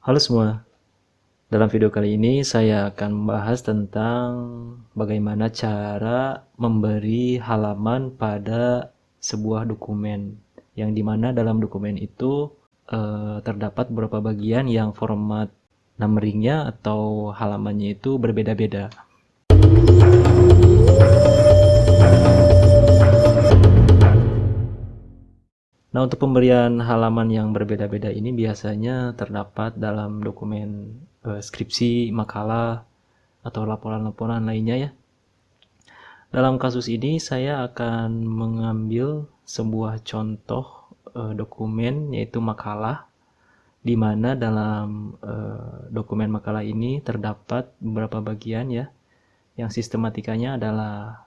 Halo semua, dalam video kali ini saya akan membahas tentang bagaimana cara memberi halaman pada sebuah dokumen, yang dimana dalam dokumen itu terdapat beberapa bagian yang format numberingnya atau halamannya itu berbeda-beda. Nah, untuk pemberian halaman yang berbeda-beda ini biasanya terdapat dalam dokumen skripsi, makalah, atau laporan-laporan lainnya ya. Dalam kasus ini saya akan mengambil sebuah contoh dokumen yaitu makalah, di mana dalam dokumen makalah ini terdapat beberapa bagian ya, yang sistematikanya adalah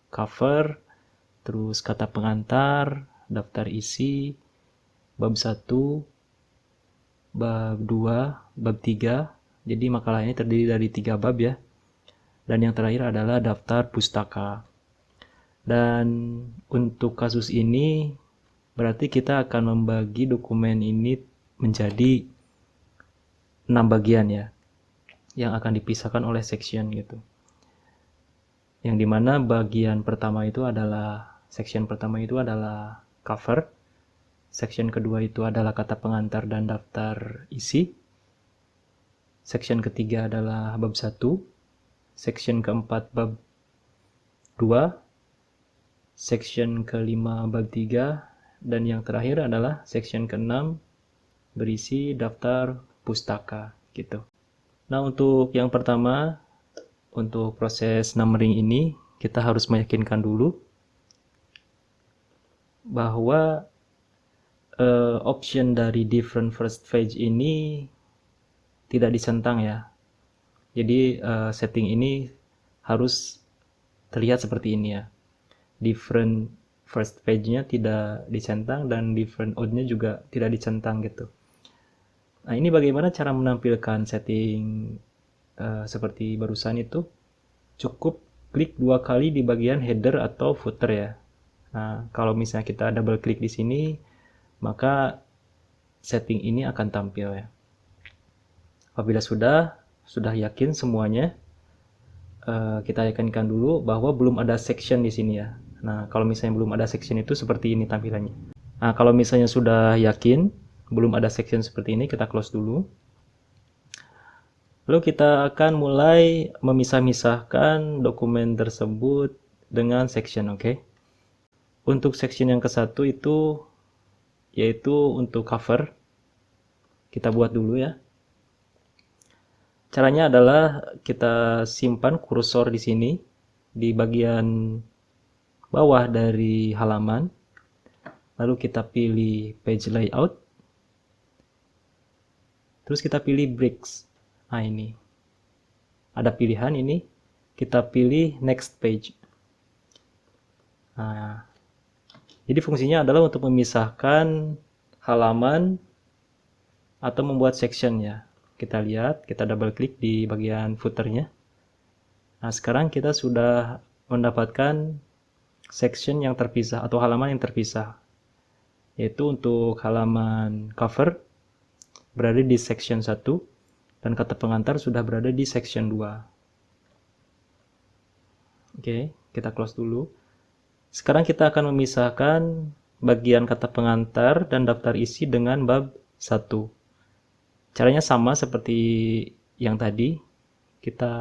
cover, terus kata pengantar, daftar isi, bab 1, bab 2, bab 3. Jadi makalah ini terdiri dari 3 bab ya. Dan yang terakhir adalah daftar pustaka. Dan untuk kasus ini berarti kita akan membagi dokumen ini menjadi 6 bagian ya, yang akan dipisahkan oleh section gitu. Yang dimana bagian pertama itu adalah, section pertama itu adalah cover, section kedua itu adalah kata pengantar dan daftar isi, section ketiga adalah bab 1, section keempat bab 2, section kelima bab 3, dan yang terakhir adalah section ke-6 berisi daftar pustaka gitu. Nah, untuk yang pertama, untuk proses numbering ini kita harus meyakinkan dulu bahwa option dari different first page ini tidak dicentang ya. Jadi setting ini harus terlihat seperti ini ya. Different first page-nya tidak dicentang dan different out-nya juga tidak dicentang gitu. Nah, ini bagaimana cara menampilkan setting seperti barusan itu? Cukup klik 2 kali di bagian header atau footer ya. Nah, kalau misalnya kita double klik di sini, maka setting ini akan tampil ya. Apabila sudah yakin semuanya, kita yakinkan dulu bahwa belum ada section di sini ya. Nah, kalau misalnya belum ada section itu seperti ini tampilannya. Nah, kalau misalnya sudah yakin belum ada section seperti ini, kita close dulu. Lalu kita akan mulai memisah-misahkan dokumen tersebut dengan section, oke? Untuk section yang ke-1 itu yaitu untuk cover. Kita buat dulu ya. Caranya adalah kita simpan kursor di sini di bagian bawah dari halaman. Lalu kita pilih page layout. Terus kita pilih bricks. Nah, ini. Ada pilihan ini. Kita pilih next page. Nah, jadi fungsinya adalah untuk memisahkan halaman atau membuat section ya. Kita lihat, kita double klik di bagian footernya. Nah, sekarang kita sudah mendapatkan section yang terpisah atau halaman yang terpisah. Yaitu untuk halaman cover berada di section 1 dan kata pengantar sudah berada di section 2. Oke, kita close dulu. Sekarang kita akan memisahkan bagian kata pengantar dan daftar isi dengan bab 1. Caranya sama seperti yang tadi. Kita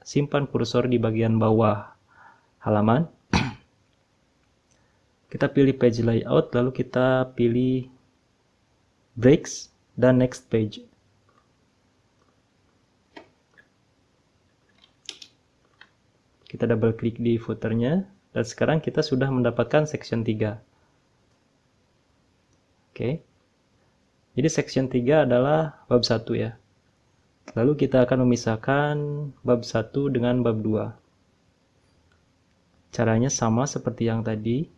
simpan kursor di bagian bawah halaman. Kita pilih page layout, lalu kita pilih breaks dan next page. Kita double klik di footernya, dan sekarang kita sudah mendapatkan section 3. Oke. Jadi section 3 adalah bab 1 ya. Lalu kita akan memisahkan bab 1 dengan bab 2. Caranya sama seperti yang tadi.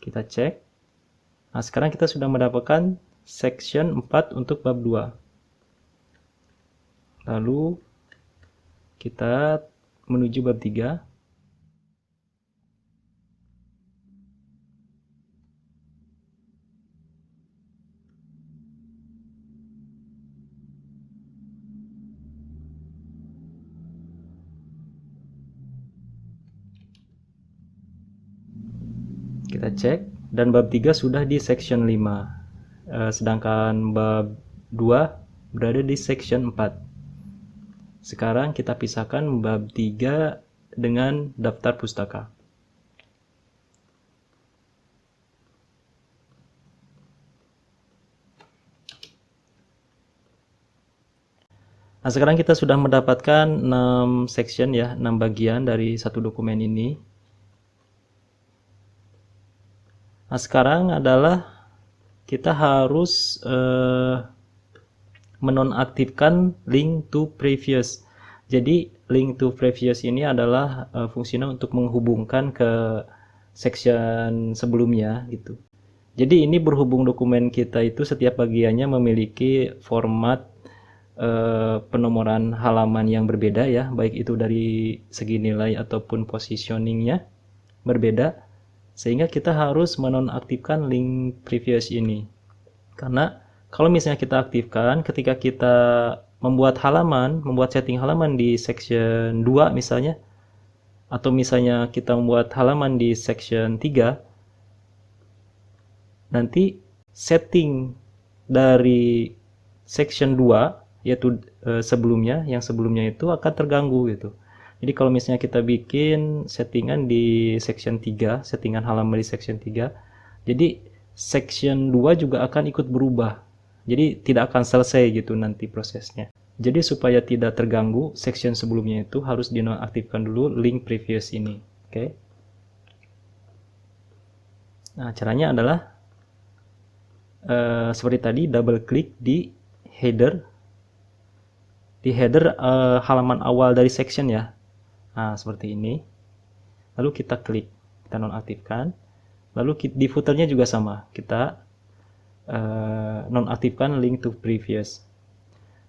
Kita cek. Nah, sekarang kita sudah mendapatkan section 4 untuk bab 2. Lalu kita menuju bab 3. Kita cek, dan bab 3 sudah di section 5. Sedangkan bab 2 berada di section 4. Sekarang kita pisahkan bab 3 dengan daftar pustaka. Nah, sekarang kita sudah mendapatkan 6 section ya, 6 bagian dari satu dokumen ini. Nah, sekarang adalah kita harus menonaktifkan link to previous. Jadi link to previous ini adalah fungsinya untuk menghubungkan ke section sebelumnya gitu. Jadi ini berhubung dokumen kita itu setiap bagiannya memiliki format penomoran halaman yang berbeda ya, baik itu dari segi nilai ataupun positioningnya berbeda, sehingga kita harus menonaktifkan link previous ini. Karena kalau misalnya kita aktifkan, ketika kita membuat setting halaman di section 2 misalnya, atau misalnya kita membuat halaman di section 3, nanti setting dari section 2 yaitu yang sebelumnya itu akan terganggu gitu. Jadi kalau misalnya kita bikin settingan di section 3, settingan halaman di section 3, jadi section 2 juga akan ikut berubah. Jadi tidak akan selesai gitu nanti prosesnya. Jadi supaya tidak terganggu, section sebelumnya itu harus dinonaktifkan dulu link previous ini. Oke. Nah, caranya adalah seperti tadi, double klik di header halaman awal dari section ya. Nah, seperti ini. Lalu kita klik, kita nonaktifkan. Lalu di footernya juga sama, kita nonaktifkan link to previous.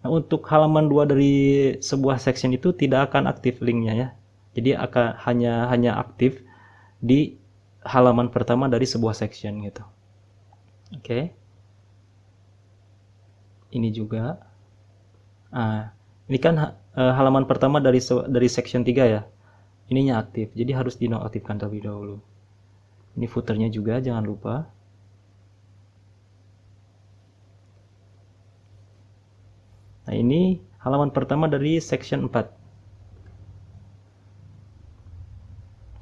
Nah, untuk halaman 2 dari sebuah section itu tidak akan aktif linknya ya. Jadi akan hanya aktif di halaman pertama dari sebuah section gitu. Oke. Ini juga. Nah, ini kan halaman pertama dari section 3 ya. Ininya aktif, jadi harus dinonaktifkan terlebih dahulu. Ini footernya juga, jangan lupa. Nah, ini halaman pertama dari section 4.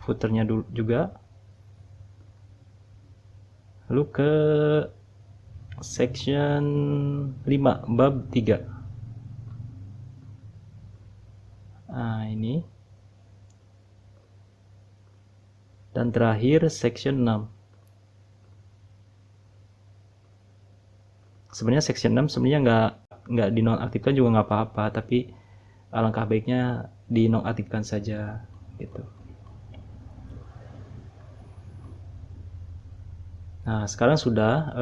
Footernya juga. Lalu ke section 5, bab 3. Nah, ini. Dan terakhir section 6. Sebenarnya section 6 sebenarnya nggak dinonaktifkan juga nggak apa-apa, tapi alangkah baiknya dinonaktifkan saja gitu. Nah, sekarang sudah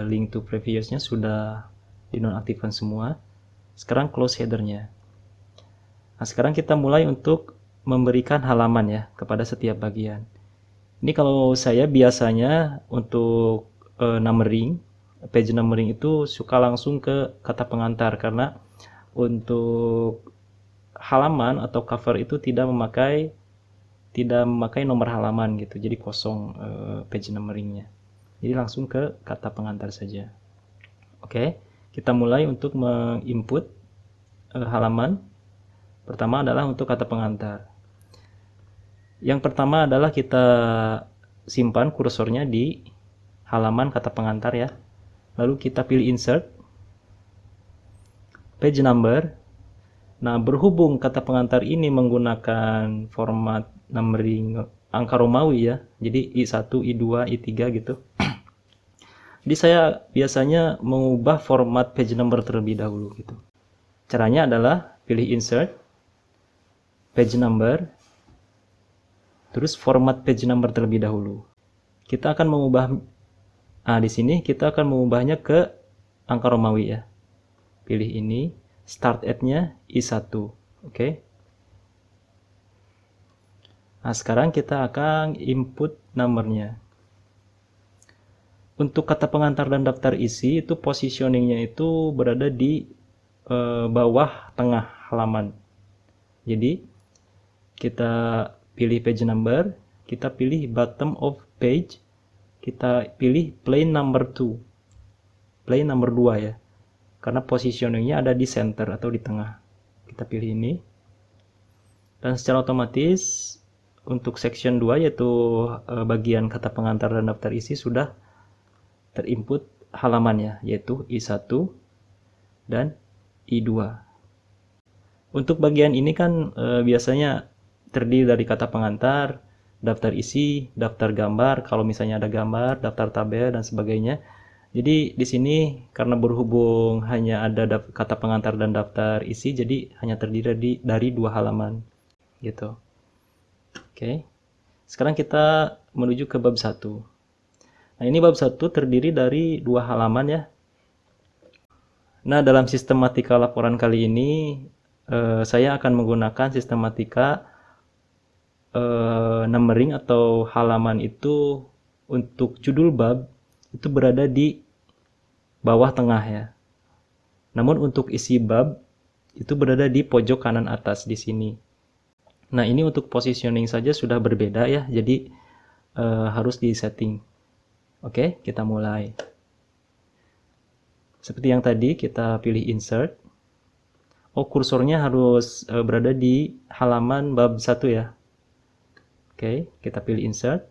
link to previousnya sudah dinonaktifkan semua. Sekarang close headernya. Nah, sekarang kita mulai untuk memberikan halaman ya kepada setiap bagian. Ini kalau saya biasanya untuk numbering, page numbering itu suka langsung ke kata pengantar, karena untuk halaman atau cover itu tidak memakai nomor halaman gitu, jadi kosong page numberingnya. Jadi langsung ke kata pengantar saja. Oke, kita mulai untuk menginput halaman. Pertama adalah untuk kata pengantar. Yang pertama adalah kita simpan kursornya di halaman kata pengantar ya. Lalu kita pilih insert, page number. Nah, berhubung kata pengantar ini menggunakan format numbering angka Romawi ya, jadi I1, I2, I3 gitu. Jadi saya biasanya mengubah format page number terlebih dahulu gitu. Caranya adalah pilih insert, page number, terus format page number terlebih dahulu. Kita akan mengubah, di sini kita akan mengubahnya ke angka Romawi ya. Pilih ini, start at-nya I1, oke. Nah, sekarang kita akan input nomornya. Untuk kata pengantar dan daftar isi itu positioningnya itu berada di bawah tengah halaman. Jadi kita pilih page number, kita pilih bottom of page, kita pilih plain number 2. Plain number 2 ya. Karena positioningnya ada di center atau di tengah. Kita pilih ini. Dan secara otomatis untuk section 2 yaitu bagian kata pengantar dan daftar isi sudah terinput halamannya, yaitu I1 dan I2. Untuk bagian ini kan biasanya terdiri dari kata pengantar, daftar isi, daftar gambar, kalau misalnya ada gambar, daftar tabel dan sebagainya. Jadi di sini karena berhubung hanya ada kata pengantar dan daftar isi, jadi hanya terdiri dari 2 halaman gitu. Oke. Sekarang kita menuju ke bab 1. Nah, ini bab 1 terdiri dari 2 halaman ya. Nah, dalam sistematika laporan kali ini saya akan menggunakan sistematika numbering atau halaman itu untuk judul bab itu berada di bawah tengah ya. Namun untuk isi bab itu berada di pojok kanan atas di sini. Nah, ini untuk positioning saja sudah berbeda ya, jadi harus di setting. Oke, kita mulai. Seperti yang tadi, kita pilih insert. Oh, kursornya harus berada di halaman bab 1 ya. Oke, kita pilih insert.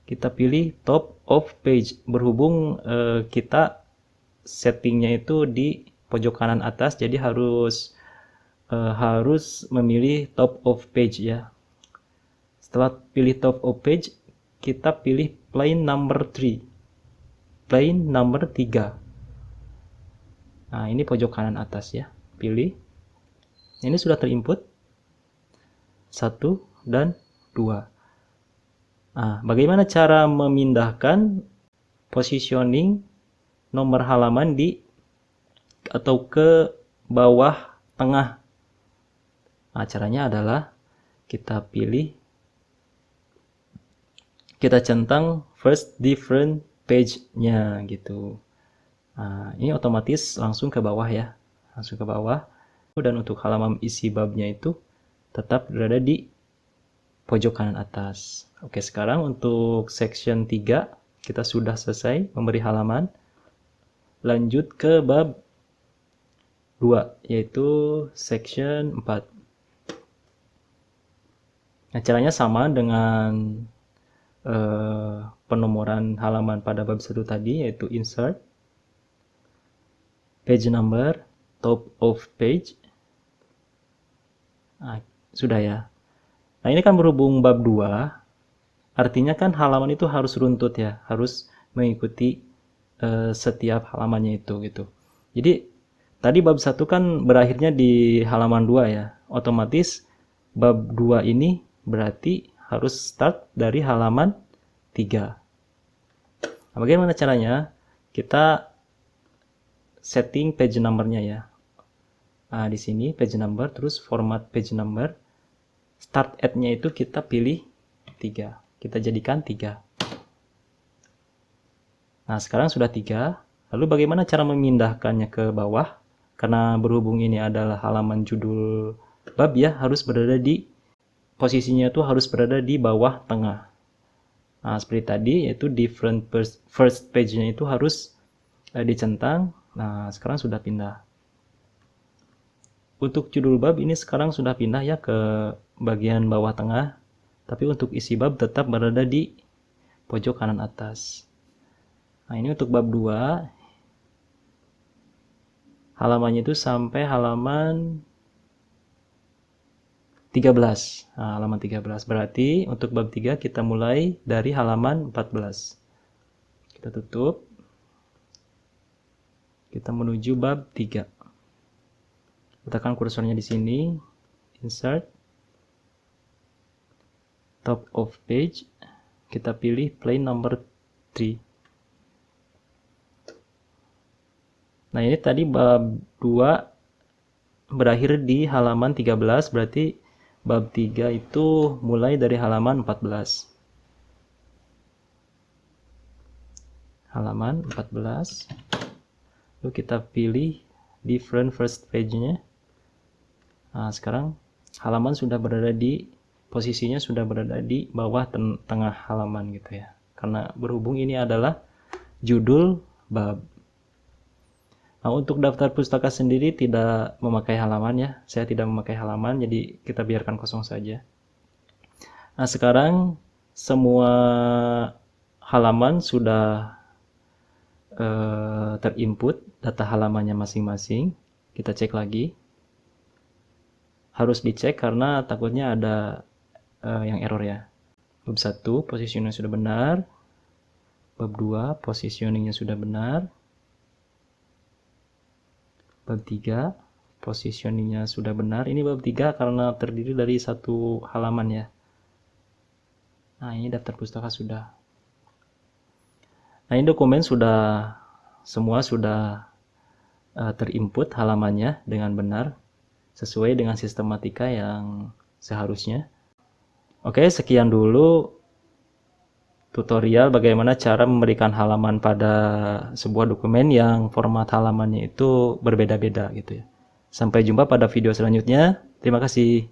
Kita pilih top of page. Berhubung kita settingnya itu di pojok kanan atas, jadi harus memilih top of page ya. Setelah pilih top of page, kita pilih plain number 3. Plain number 3. Nah, ini pojok kanan atas ya. Pilih. Ini sudah terinput 1 dan 2. Nah, bagaimana cara memindahkan positioning nomor halaman atau ke bawah tengah? Nah, caranya adalah kita pilih, kita centang first different page-nya gitu. Nah, ini otomatis langsung ke bawah ya, langsung ke bawah. Dan untuk halaman isi babnya itu tetap berada di pojok kanan atas. Oke, sekarang untuk section 3 kita sudah selesai memberi halaman. Lanjut ke bab 2, yaitu section 4. Nah, caranya sama dengan penomoran halaman pada bab 1 tadi, yaitu insert, page number, top of page. Nah, sudah ya. Nah, ini kan berhubung bab 2, artinya kan halaman itu harus runtut ya, harus mengikuti setiap halamannya itu gitu. Jadi tadi bab 1 kan berakhirnya di halaman 2 ya. Otomatis bab 2 ini berarti harus start dari halaman 3. Nah, bagaimana caranya? Kita setting page number-nya ya. Nah, di sini page number, terus format page number. Start at-nya itu kita pilih 3. Kita jadikan 3. Nah, sekarang sudah 3. Lalu bagaimana cara memindahkannya ke bawah? Karena berhubung ini adalah halaman judul bab ya, harus berada di posisinya itu harus berada di bawah tengah. Nah, seperti tadi, yaitu different first page-nya itu harus dicentang. Nah, sekarang sudah pindah. Untuk judul bab ini sekarang sudah pindah ya ke bagian bawah tengah. Tapi untuk isi bab tetap berada di pojok kanan atas. Nah, ini untuk bab 2. Halamannya itu sampai halaman 13. Nah, halaman 13. Berarti untuk bab 3 kita mulai dari halaman 14. Kita tutup. Kita menuju bab 3. Letakkan kursornya di sini. Insert. Top of page. Kita pilih plain number 3. Nah, ini tadi bab 2 berakhir di halaman 13, berarti bab 3 itu mulai dari halaman 14. Halaman 14. Lalu kita pilih different first page-nya. Nah, sekarang halaman sudah berada di posisinya sudah berada di bawah tengah halaman gitu ya. karena berhubung ini adalah judul bab. Nah, untuk daftar pustaka sendiri tidak memakai halaman ya. Saya tidak memakai halaman, jadi kita biarkan kosong saja. Nah, sekarang semua halaman sudah terinput data halamannya masing-masing. Kita cek lagi. Harus dicek karena takutnya ada yang error ya. Bab 1 positioning sudah benar. Bab 2 positioningnya sudah benar. Bab 3 positioningnya sudah benar. Ini bab 3 karena terdiri dari satu halaman ya. Nah, ini daftar pustaka sudah. Nah, ini dokumen semua sudah terinput halamannya dengan benar sesuai dengan sistematika yang seharusnya. Oke, sekian dulu tutorial bagaimana cara memberikan halaman pada sebuah dokumen yang format halamannya itu berbeda-beda gitu ya. Sampai jumpa pada video selanjutnya. Terima kasih.